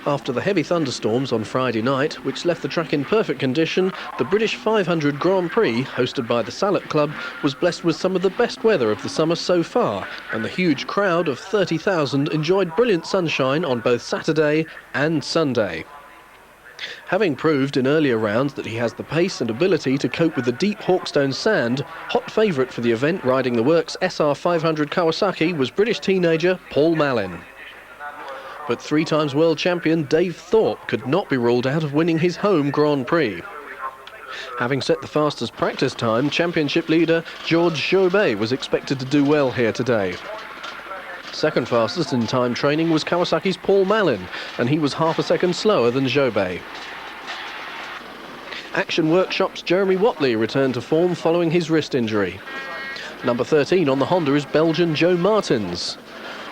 After the heavy thunderstorms on Friday night, which left the track in perfect condition, the British 500 Grand Prix, hosted by the Salop Club, was blessed with some of the best weather of the summer so far, and the huge crowd of 30,000 enjoyed brilliant sunshine on both Saturday and Sunday. Having proved in earlier rounds that he has the pace and ability to cope with the deep Hawkstone sand, hot favourite for the event riding the works SR500 Kawasaki was British teenager Paul Malin. But three-times world champion Dave Thorpe could not be ruled out of winning his home Grand Prix. Having set the fastest practice time, championship leader Jobe was expected to do well here today. Second fastest in time training was Kawasaki's Paul Malin, and he was half a second slower than Jobe. Action Workshop's Jeremy Whatley returned to form following his wrist injury. Number 13 on the Honda is Belgian Joe Martins.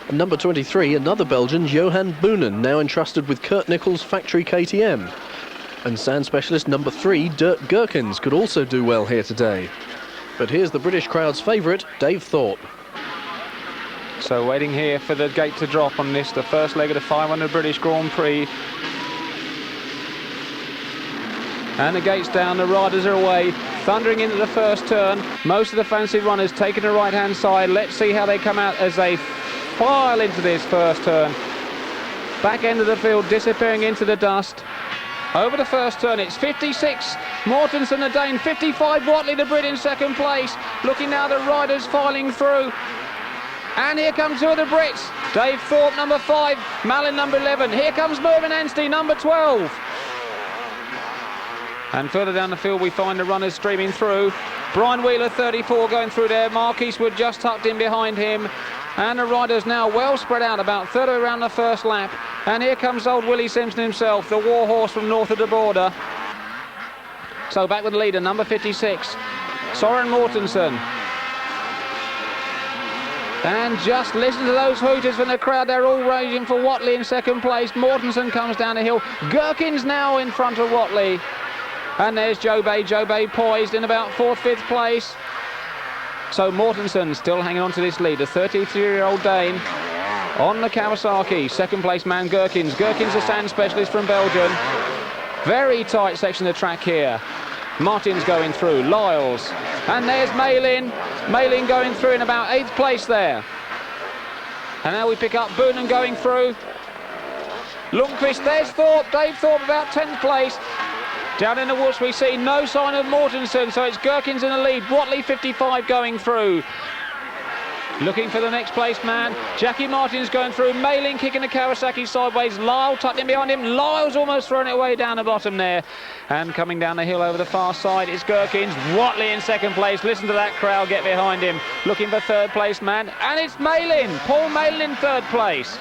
And number 23, another Belgian, Johan Boonen, now entrusted with Kurt Nichols' factory KTM. And sand specialist number 3, Dirk Guekins, could also do well here today. But here's the British crowd's favourite, Dave Thorpe. So waiting here for the gate to drop on this, the first leg of the 500 British Grand Prix. And the gate's down, the riders are away, thundering into the first turn. Most of the fancy runners taking the right-hand side. Let's see how they come out as they file into this first turn. Back end of the field disappearing into the dust. Over the first turn, it's 56, Mortensen the Dane, 55, Whatley the Brit in second place. Looking now, the riders filing through. And here comes two of the Brits. Dave Thorpe, number 5, Malin, number 11. Here comes Mervyn Anstey, number 12. And further down the field, we find the runners streaming through. Brian Wheeler, 34, going through there. Mark Eastwood just tucked in behind him. And the riders now well spread out, about 30 around the first lap. And here comes old Willie Simpson himself, the war horse from north of the border. So back with the leader, number 56, Soren Mortensen. And just listen to those hooters from the crowd. They're all raging for Whatley in second place. Mortensen comes down the hill. Guekins now in front of Whatley. And there's Jobe. Jobe poised in about 4th, 5th place. So Mortensen still hanging on to this lead. The 33-year-old Dane on the Kawasaki. Second place man Guekins. Guekins, a sand specialist from Belgium. Very tight section of track here. Martin's going through, Lyles, and there's Malin. Malin going through in about 8th place there. And now we pick up Boonen going through. Lundqvist, there's Thorpe, Dave Thorpe about 10th place. Down in the woods we see no sign of Mortensen, so it's Guekins in the lead. Whatley 55 going through. Looking for the next place man. Jackie Martin's going through. Malin kicking the Kawasaki sideways. Lyle tucked in behind him. Lyle's almost thrown it away down the bottom there. And coming down the hill over the far side is Guekins. Whatley in second place. Listen to that crowd get behind him. Looking for 3rd place man. And it's Malin. Paul Malin in 3rd place.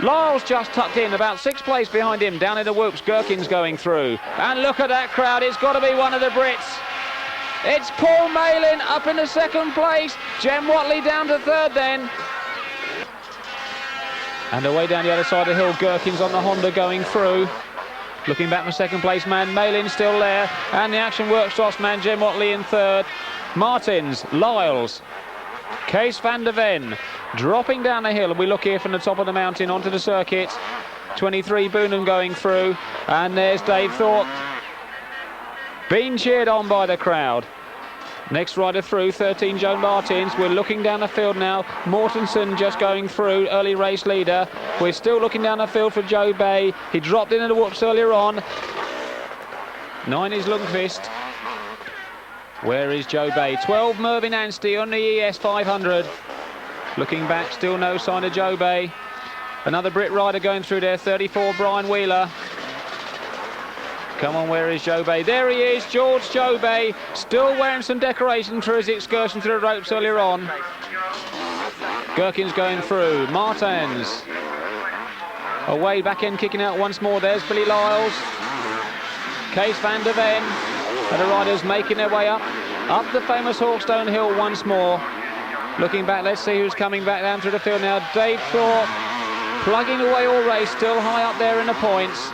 Lyle's just tucked in, about 6th place behind him. Down in the whoops, Guekins going through. And look at that crowd. It's got to be one of the Brits. It's Paul Malin up in the 2nd place. Jem Whatley down to 3rd then. And away down the other side of the hill, Guekins on the Honda going through. Looking back for 2nd place man, Malin still there. And the Action Workshops man, Jem Whatley in 3rd. Martins, Lyles, Kees van der Ven dropping down the hill. And we look here from the top of the mountain onto the circuit. 23, Boonen going through. And there's Dave Thorpe, being cheered on by the crowd. Next rider through, 13, Joe Martins. We're looking down the field now. Mortensen just going through, early race leader. We're still looking down the field for Jobe. He dropped into the whoops earlier on. 9 is Lundqvist. Where is Jobe? 12, Mervyn Anstey on the ES 500. Looking back, still no sign of Jobe. Another Brit rider going through there, 34, Brian Wheeler. Come on, where is Jobe? There he is, George Jobe, still wearing some decoration through his excursion to the ropes earlier on. Guekins going through, Martins. Away, back end kicking out once more, there's Billy Lyles. Kees van der Ven, and the riders making their way up the famous Hawkstone Hill once more. Looking back, let's see who's coming back down through the field now. Dave Thorpe, plugging away all race, still high up there in the points.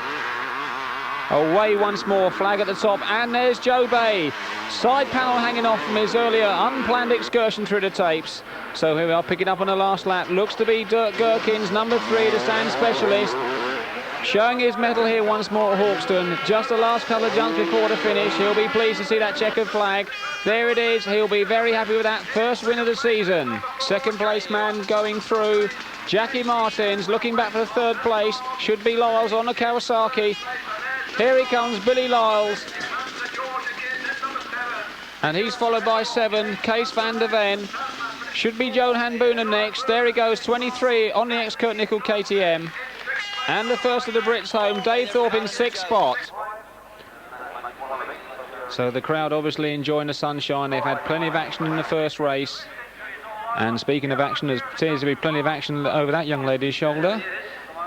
Away once more, flag at the top, and there's Jobe. Side panel hanging off from his earlier unplanned excursion through the tapes. So here we are picking up on the last lap. Looks to be Dirk Guekins, number 3, the sand specialist. showing his mettle here once more at Hawkstone. Just the last couple of jumps before the finish. He'll be pleased to see that checkered flag. There it is. He'll be very happy with that first win of the season. Second place man going through. Jackie Martins looking back for the third place. Should be Lyles on the Kawasaki. Here he comes, Billy Lyles. And he's followed by 7, Kees van der Ven. Should be Johan Boonen next. There he goes, 23 on the ex-Kurt Nickel KTM. And the first of the Brits home, Dave Thorpe in 6th spot. So the crowd obviously enjoying the sunshine. They've had plenty of action in the first race. And speaking of action, there seems to be plenty of action over that young lady's shoulder.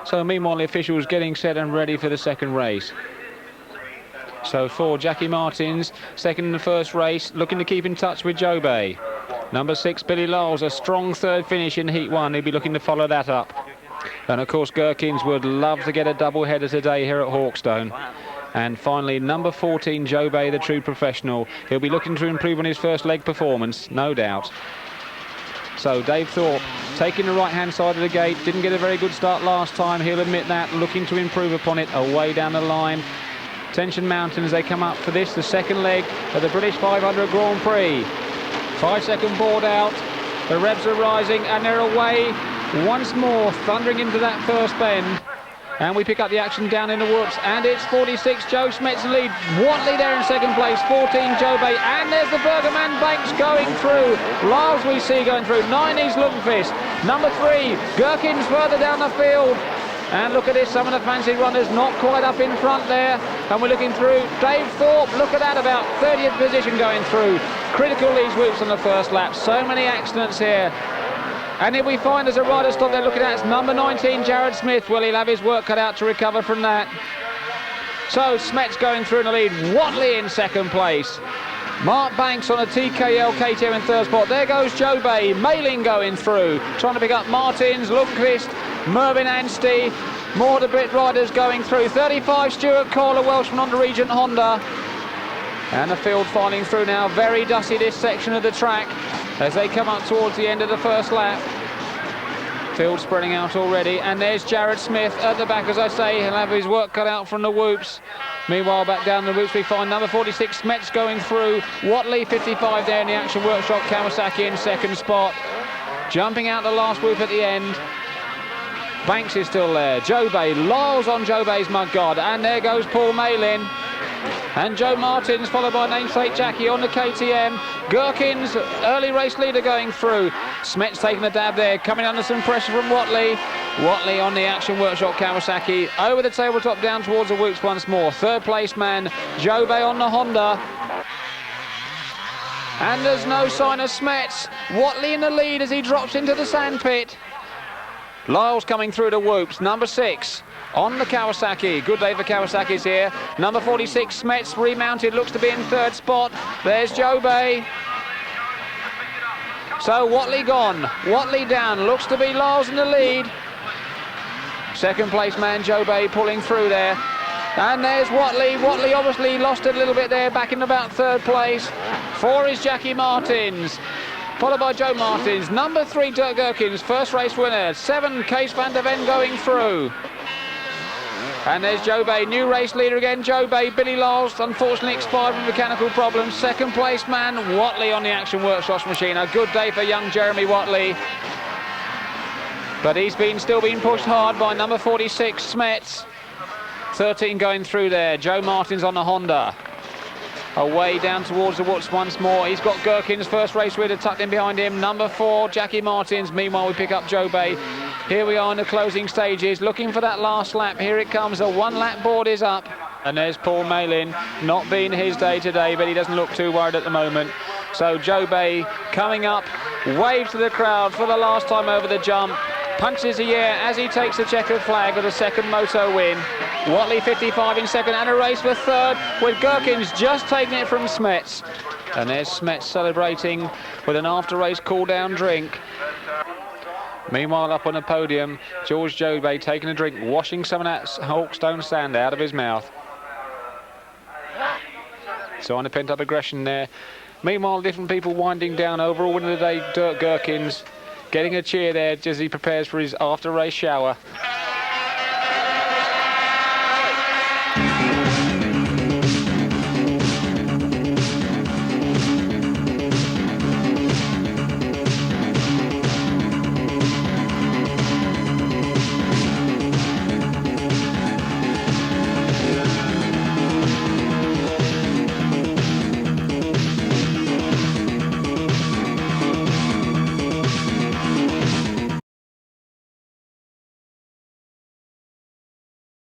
So meanwhile, the officials getting set and ready for the second race. So for Jackie Martins, second in the first race, looking to keep in touch with Jobe. Number 6, Billy Lyles, a strong third finish in Heat 1. He'll be looking to follow that up. And of course, Guekins would love to get a double header today here at Hawkstone. And finally, number 14, Jobe, the true professional. He'll be looking to improve on his first leg performance, no doubt. So Dave Thorpe taking the right-hand side of the gate. Didn't get a very good start last time. He'll admit that, looking to improve upon it away down the line. Tension mountain as they come up for this, the second leg of the British 500 Grand Prix. 5-second board out, the revs are rising and they're away once more, thundering into that first bend. And we pick up the action down in the whoops, and it's 46, Joe Smets in lead. Whatley there in second place, 14, Jobe, and there's the Bergerman Banks going through. Lyles we see going through, 9 is Lundqvist. Number 3, Guekins further down the field. And look at this, some of the fancy runners not quite up in front there. And we're looking through. Dave Thorpe, look at that, about 30th position going through. Critical these whoops on the first lap. So many accidents here. And if we find there's a rider stop there looking at, it's number 19, Jared Smith. Well, he'll have his work cut out to recover from that. So Smets going through in the lead. Whatley in second place. Mark Banks on a TKL KTM in third spot. There goes Jobe. Malin going through. Trying to pick up Martins, Lundqvist, Mervyn Anstey. More the Brit riders going through. 35, Stuart Cole, a Welshman on the Regent Honda. And the field filing through now. Very dusty this section of the track as they come up towards the end of the first lap. Field spreading out already. And there's Jared Smith at the back, as I say. He'll have his work cut out from the whoops. Meanwhile, back down the whoops we find number 46, Smets going through. Whatley, 55 there in the Action Workshop. Kawasaki in second spot. Jumping out the last whoop at the end. Banks is still there. Jobe, Lyles on Jobe's mudguard. And there goes Paul Malin. And Joe Martins followed by namesake Jackie on the KTM. Guekins, early race leader going through. Smets taking a dab there, coming under some pressure from Whatley. Whatley on the Action Workshop Kawasaki. Over the tabletop down towards the whoops once more. Third place man, Jobe on the Honda. And there's no sign of Smets. Whatley in the lead as he drops into the sandpit. Lyles coming through the whoops, number 6. On the Kawasaki. Good day for Kawasaki's here. Number 46, Smets remounted, looks to be in third spot. There's Jobe. So Whatley gone. Whatley down. Looks to be Lyles in the lead. Second place man Jobe pulling through there. And there's Whatley. Whatley obviously lost it a little bit there, back in about third place. 4 is Jackie Martins. Followed by Joe Martins. Number 3, Dirk Guekins, first race winner. 7, Kees van der Ven going through. And there's Jobe, new race leader again, Jobe. Billy Lyles, unfortunately expired with mechanical problems. Second place man, Whatley on the Action Workshops machine. A good day for young Jeremy Whatley. But he's still been pushed hard by number 46, Smets. 13 going through there. Joe Martins on the Honda. Away down towards the whoops once more. He's got Guekins, first race winner, tucked in behind him. Number 4, Jackie Martins. Meanwhile, we pick up Jobe. Here we are in the closing stages, looking for that last lap. Here it comes, the 1-lap board is up. And there's Paul Malin, not being his day today, but he doesn't look too worried at the moment. So Jobe coming up, waves to the crowd for the last time over the jump. Punches the air as he takes the checkered flag with a second moto win. Whatley 55 in second and a race for third, with Guekins just taking it from Smets. And there's Smets celebrating with an after-race cool-down drink. Meanwhile, up on the podium, George Jobe taking a drink, washing some of that Hawkstone sand out of his mouth. So on the pent-up aggression there. Meanwhile, different people winding down. Overall winner of the day, Dirk Guekins, getting a cheer there as he prepares for his after-race shower.